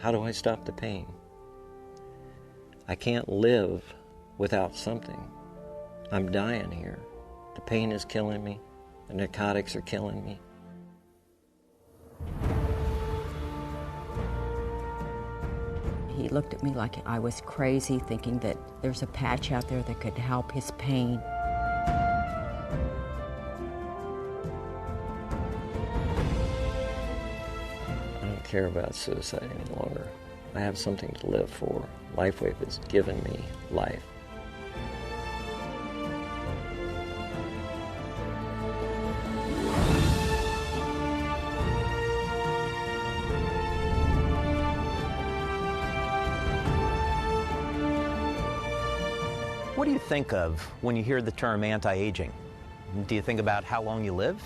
How do I stop the pain? I can't live without something. I'm dying here. The pain is killing me. The narcotics are killing me. He looked at me like I was crazy, thinking that there's a patch out there that could help his pain. I don't care about suicide any longer. I have something to live for. LifeWave has given me life. What do you think of when you hear the term anti-aging? Do you think about how long you live?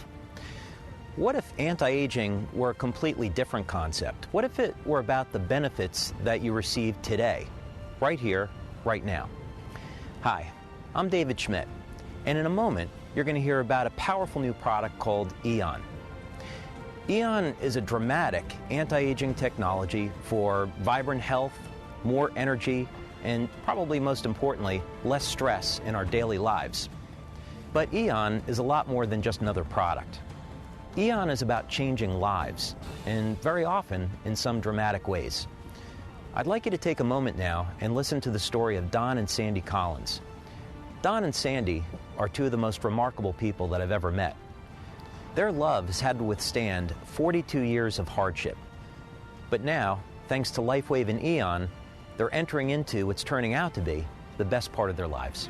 What if anti-aging were a completely different concept? What if it were about the benefits that you receive today, right here, right now? Hi, I'm David Schmidt, and in a moment, you're going to hear about a powerful new product called Eon. Eon is a dramatic anti-aging technology for vibrant health, more energy, and probably most importantly, less stress in our daily lives. But Eon is a lot more than just another product. Eon is about changing lives, and very often in some dramatic ways. I'd like you to take a moment now and listen to the story of Don and Sandy Collins. Don and Sandy are two of the most remarkable people that I've ever met. Their love has had to withstand 42 years of hardship. But now, thanks to LifeWave and Eon, they're entering into what's turning out to be the best part of their lives.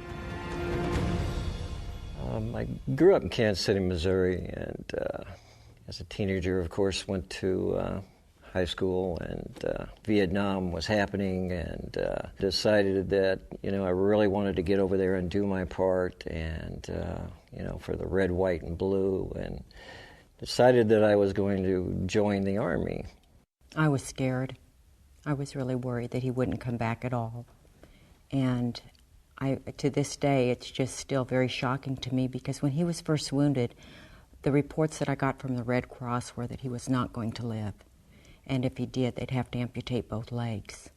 I grew up in Kansas City, Missouri, and as a teenager, of course, went to high school, and Vietnam was happening, and decided that, I really wanted to get over there and do my part, and, for the red, white, and blue, and decided that I was going to join the Army. I was scared. I was really worried that he wouldn't come back at all. And to this day, it's just still very shocking to me, because when he was first wounded, the reports that I got from the Red Cross were that he was not going to live. And if he did, they'd have to amputate both legs.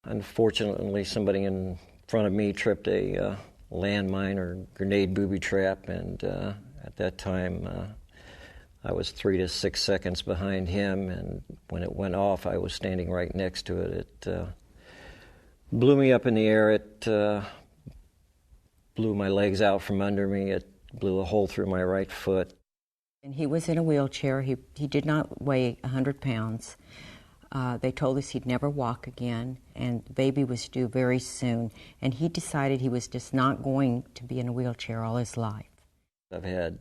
Unfortunately, somebody in front of me tripped a landmine or grenade booby trap, and at that time, I was 3 to 6 seconds behind him, and when it went off, I was standing right next to it. It blew me up in the air. It blew my legs out from under me. It blew a hole through my right foot. And he was in a wheelchair. He did not weigh 100 pounds. They told us he'd never walk again, and the baby was due very soon. And he decided he was just not going to be in a wheelchair all his life. I've had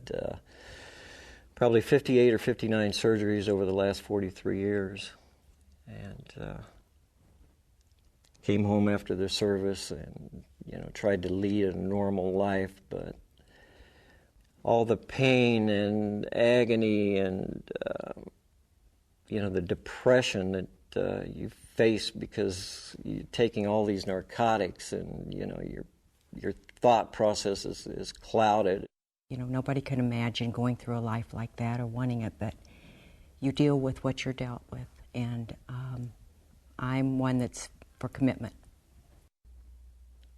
probably 58 or 59 surgeries over the last 43 years. And came home after the service and, tried to lead a normal life, but all the pain and agony and, the depression that you face because you're taking all these narcotics and, your thought process is clouded. Nobody can imagine going through a life like that or wanting it, but you deal with what you're dealt with. And I'm one that's for commitment.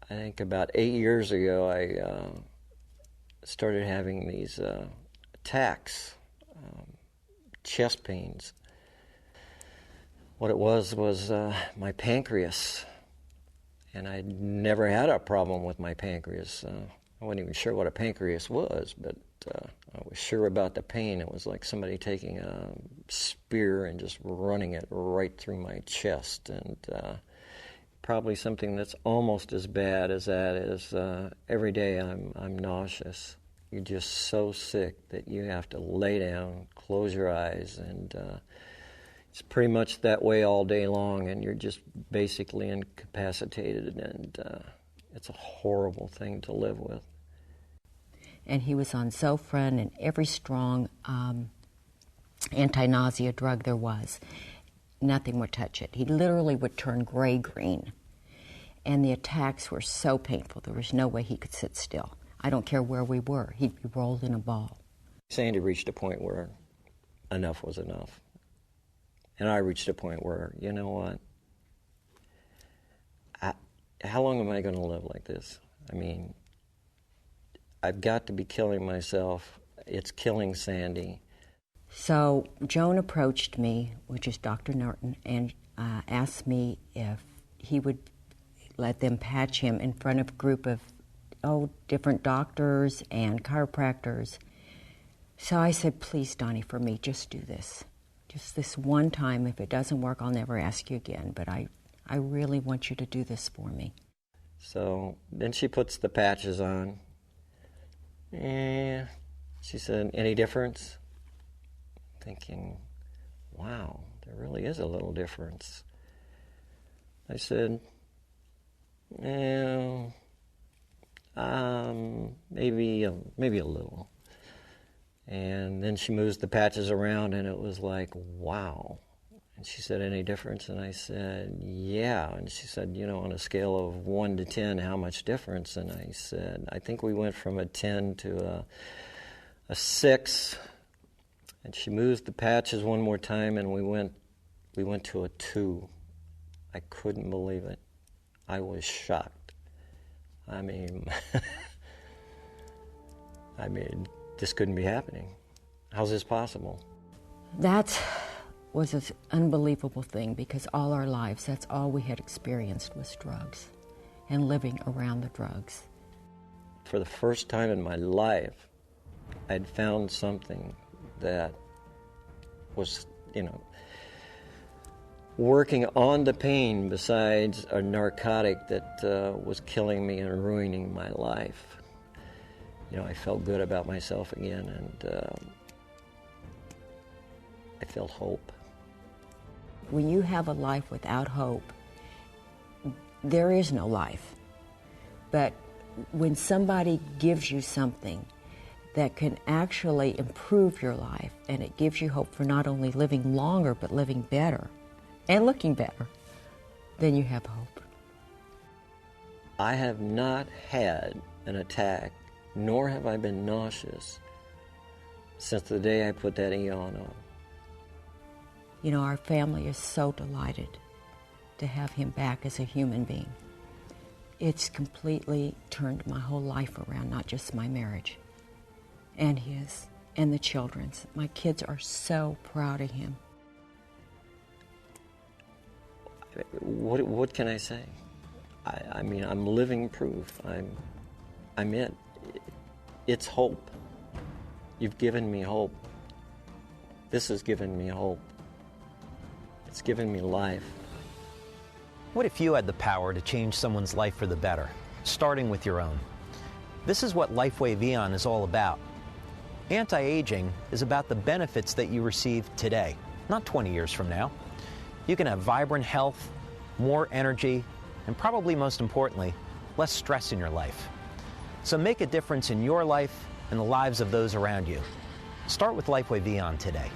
I think about 8 years ago, I started having these attacks, chest pains. What it was my pancreas, and I'd never had a problem with my pancreas. I wasn't even sure what a pancreas was, but I was sure about the pain. It was like somebody taking a spear and just running it right through my chest, and probably something that's almost as bad as that is every day I'm nauseous. You're just so sick that you have to lay down, close your eyes, and it's pretty much that way all day long, and you're just basically incapacitated, and it's a horrible thing to live with. And he was on Zofran and every strong anti-nausea drug there was. Nothing would touch it. He literally would turn gray-green. And the attacks were so painful, there was no way he could sit still. I don't care where we were, he'd be rolled in a ball. Sandy reached a point where enough was enough. And I reached a point where, you know what? How long am I going to live like this? I mean, I've got to be killing myself. It's killing Sandy. So Joan approached me, which is Dr. Norton, and asked me if he would let them patch him in front of a group of different doctors and chiropractors. So I said, please, Donnie, for me, just do this. Just this one time. If it doesn't work, I'll never ask you again. But I really want you to do this for me. So then she puts the patches on. And she said, any difference? Thinking, wow, there really is a little difference. I said, maybe a little. And then she moves the patches around, and it was like, wow. And she said, any difference? And I said, yeah. And she said, on a scale of 1 to 10, how much difference? And I said, I think we went from a 10 to a 6. And she moves the patches one more time, and we went to a 2. I couldn't believe it. I was shocked. I mean, this couldn't be happening. How's this possible? That was an unbelievable thing, because all our lives, that's all we had experienced was drugs and living around the drugs. For the first time in my life, I'd found something that was, working on the pain besides a narcotic that was killing me and ruining my life. I felt good about myself again, and I felt hope. When you have a life without hope, there is no life. But when somebody gives you something that can actually improve your life, and it gives you hope for not only living longer, but living better and looking better, then you have hope. I have not had an attack, nor have I been nauseous since the day I put that Eon on. Our family is so delighted to have him back as a human being. It's completely turned my whole life around, not just my marriage, and his, and the children's. My kids are so proud of him. What can I say? I mean, I'm living proof. I'm it. It's hope. You've given me hope. This has given me hope. It's given me life. What if you had the power to change someone's life for the better, starting with your own? This is what LifeWave Eon is all about. Anti-aging is about the benefits that you receive today, not 20 years from now. You can have vibrant health, more energy, and probably most importantly, less stress in your life. So make a difference in your life and the lives of those around you. Start with LifeWave Eon today.